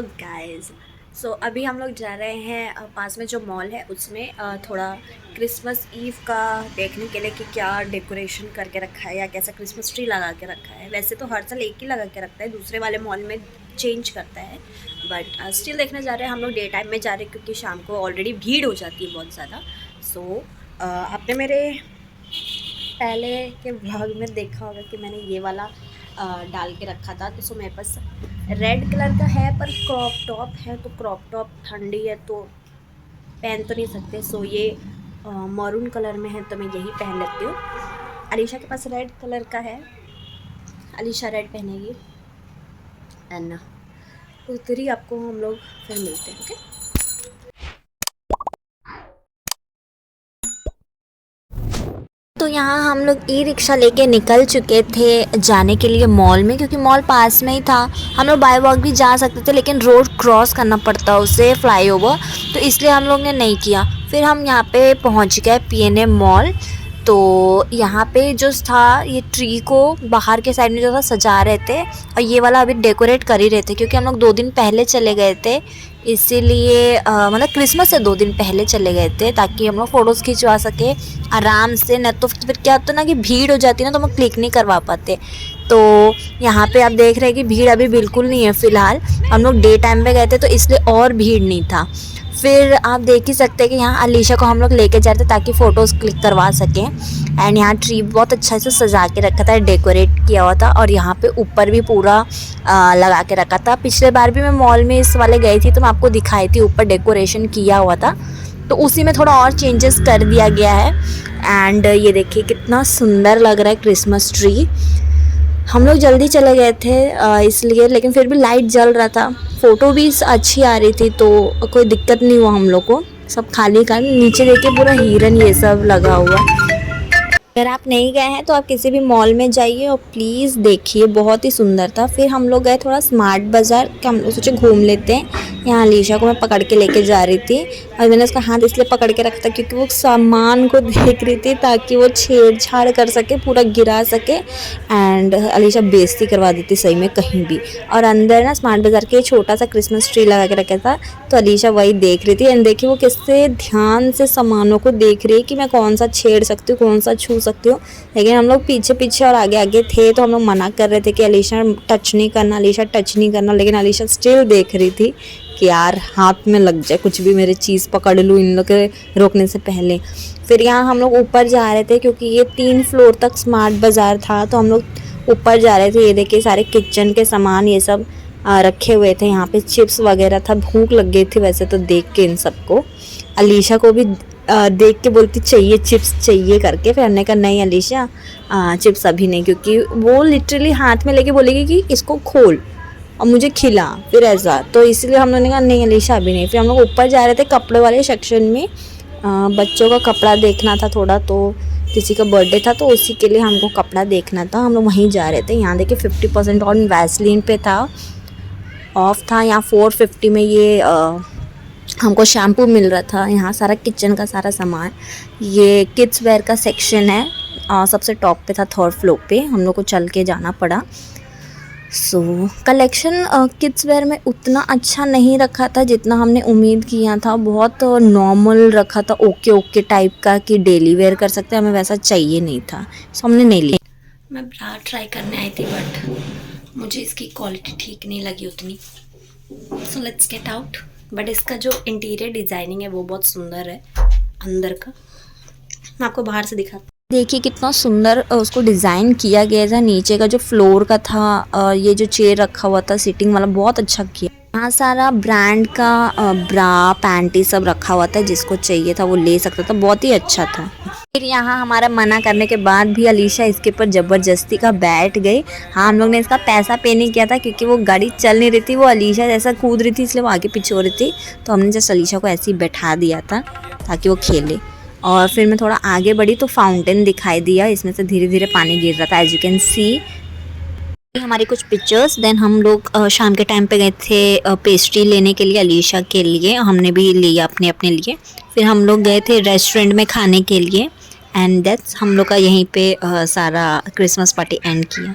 Hello guys. अभी हम लोग जा रहे हैं पास में जो मॉल है उसमें थोड़ा क्रिसमस ईव का देखने के लिए कि क्या डेकोरेशन करके रखा है या कैसा क्रिसमस ट्री लगा के रखा है। वैसे तो हर साल एक ही लगा के रखता है, दूसरे वाले मॉल में चेंज करता है, बट स्टिल देखने जा रहे हैं हम लोग। डे टाइम में जा रहे हैं क्योंकि शाम को ऑलरेडी भीड़ हो जाती है बहुत ज़्यादा। आपने मेरे पहले के व्लॉग में देखा होगा कि मैंने ये वाला डाल के रखा था। तो मेरे पास रेड कलर का है पर क्रॉप टॉप है, तो क्रॉप टॉप ठंडी है तो पहन तो नहीं सकते। ये मरून कलर में है तो मैं यही पहन लेती हूँ। अलीशा के पास रेड कलर का है, अलीशा रेड पहनेगी। एंड उधर ही आपको हम लोग फिर मिलते हैं। ओके, तो यहाँ हम लोग ई रिक्शा लेके निकल चुके थे जाने के लिए मॉल में, क्योंकि मॉल पास में ही था। हम लोग बाय वॉक भी जा सकते थे लेकिन रोड क्रॉस करना पड़ता उसे फ्लाईओवर, तो इसलिए हम लोग ने नहीं किया। फिर हम यहाँ पे पहुँच गए पीएनए मॉल। तो यहाँ पे जो था ये ट्री को बाहर के साइड में जो था सजा रहे थे, और ये वाला अभी डेकोरेट कर ही रहे थे क्योंकि हम लोग 2 दिन पहले चले गए थे। इसीलिए मतलब क्रिसमस से 2 दिन पहले चले गए थे ताकि हम लोग फ़ोटोज़ खिंचवा सके आराम से। न तो फिर क्या होता ना कि भीड़ हो जाती है ना, तो हम क्लिक नहीं करवा पाते। तो यहाँ पे आप देख रहे हैं कि भीड़ अभी बिल्कुल नहीं है फ़िलहाल। हम लोग डे टाइम पे गए थे तो इसलिए और भीड़ नहीं था। फिर आप देख ही सकते हैं कि यहाँ अलीशा को हम लोग लेके जा रहे थे ताकि फ़ोटोज़ क्लिक करवा सकें। एंड यहाँ ट्री बहुत अच्छा से सजा के रखा था, डेकोरेट किया हुआ था, और यहाँ पे ऊपर भी पूरा लगा के रखा था। पिछले बार भी मैं मॉल में इस वाले गई थी तो मैं आपको दिखाई थी, ऊपर डेकोरेशन किया हुआ था, तो उसी में थोड़ा और चेंजेस कर दिया गया है। एंड ये देखिए कितना सुंदर लग रहा है क्रिसमस ट्री। हम लोग जल्दी चले गए थे इसलिए, लेकिन फिर भी लाइट जल रहा था, फ़ोटो भी अच्छी आ रही थी, तो कोई दिक्कत नहीं हुआ हम लोग को। सब खाली का नीचे देखिए पूरा हिरन ये सब लगा हुआ है। अगर आप नहीं गए हैं तो आप किसी भी मॉल में जाइए और प्लीज़ देखिए, बहुत ही सुंदर था। फिर हम लोग गए थोड़ा स्मार्ट बाज़ार, कि हम लोग सोचे घूम लेते हैं। यहाँ अलीशा को मैं पकड़ के लेके जा रही थी, और मैंने उसका हाथ इसलिए पकड़ के रखा था क्योंकि वो सामान को देख रही थी ताकि वो छेड़छाड़ कर सके, पूरा गिरा सके। एंड अलीशा बेइज्जती करवा देती सही में कहीं भी। और अंदर ना स्मार्ट बाज़ार के छोटा सा क्रिसमस ट्री लगा के रखा था, तो अलीशा वही देख रही थी। एंड देखिए वो किससे ध्यान से सामानों को देख रही है कि मैं कौन सा छेड़ सकती हूँ, कौन सा छू सकती हूँ। लेकिन हम लोग पीछे पीछे और आगे आगे थे, तो हम लोग मना कर रहे थे कि अलीशा टच नहीं करना, अलीशा टच नहीं करना। लेकिन अलीशा स्टिल देख रही थी कि यार हाथ में लग जाए कुछ भी, मेरे चीज़ पकड़ लूँ इन लोग के रोकने से पहले। फिर यहाँ हम लोग ऊपर जा रहे थे क्योंकि ये 3 फ्लोर तक स्मार्ट बाज़ार था, तो हम लोग ऊपर जा रहे थे। ये देखिए सारे किचन के सामान ये सब रखे हुए थे। यहाँ पे चिप्स वगैरह था। भूख लग गई थी वैसे तो देख के इन सबको। अलीशा को भी देख के बोलती चाहिए चिप्स चाहिए करके। फिर हमने कहा नहीं अलीशा चिप्स अभी नहीं, क्योंकि वो लिटरली हाथ में लेके बोलेगी कि इसको खोल और मुझे खिला, फिर ऐसा। तो इसलिए हम लोगों ने कहा नहीं अलीशा अभी नहीं। फिर हम लोग ऊपर जा रहे थे कपड़े वाले सेक्शन में, बच्चों का कपड़ा देखना था थोड़ा, तो किसी का बर्थडे था तो उसी के लिए हमको कपड़ा देखना था। हम लोग वहीं जा रहे थे। यहाँ देखिए 50% ऑन वैसलीन पे था, ऑफ था। यहाँ 450 में ये हमको शैम्पू मिल रहा था। यहाँ सारा किचन का सारा सामान, ये किड्स वेयर का सेक्शन है, सबसे टॉप पे था, 3rd फ्लोर पे। हम लोग को चल के जाना पड़ा। कलेक्शन किड्स वेयर में उतना अच्छा नहीं रखा था जितना हमने उम्मीद किया था। बहुत नॉर्मल रखा था, ओके टाइप का कि डेली वेयर कर सकते हैं, हमें वैसा चाहिए नहीं था, हमने नहीं लिया। मैं ब्रा ट्राई करने आई थी बट मुझे इसकी क्वालिटी ठीक नहीं लगी उतनी, so let's get out. But इसका जो इंटीरियर डिज़ाइनिंग है वो बहुत सुंदर है अंदर का। मैं आपको बाहर से दिखाती हूँ। देखिए कितना सुंदर उसको डिज़ाइन किया गया था। नीचे का जो फ्लोर का था, ये जो चेयर रखा हुआ था सिटिंग वाला, बहुत अच्छा किया। यहाँ सारा ब्रांड का ब्रा पैंटी सब रखा हुआ था, जिसको चाहिए था वो ले सकता था, बहुत ही अच्छा था। फिर यहाँ हमारा मना करने के बाद भी अलीशा इसके ऊपर ज़बरदस्ती का बैठ गई। हाँ, हम लोग ने इसका पैसा पे नहीं किया था क्योंकि वो गाड़ी चल नहीं रही थी, वो अलीशा जैसा कूद रही थी इसलिए वो आगे पीछे हो रही थी, तो हमने जस्ट अलीशा को ऐसे ही बैठा दिया था ताकि वो खेले। और फिर मैं थोड़ा आगे बढ़ी तो फाउंटेन दिखाई दिया, इसमें से धीरे धीरे पानी गिर रहा था, एज यू कैन सी। हमारी कुछ पिक्चर्स। देन हम लोग शाम के टाइम पे गए थे पेस्ट्री लेने के लिए अलीशा के लिए, हमने भी लिया अपने अपने लिए। फिर हम लोग गए थे रेस्टोरेंट में खाने के लिए। एंड दैट्स हम लोग का यहीं पे सारा क्रिसमस पार्टी एंड किया।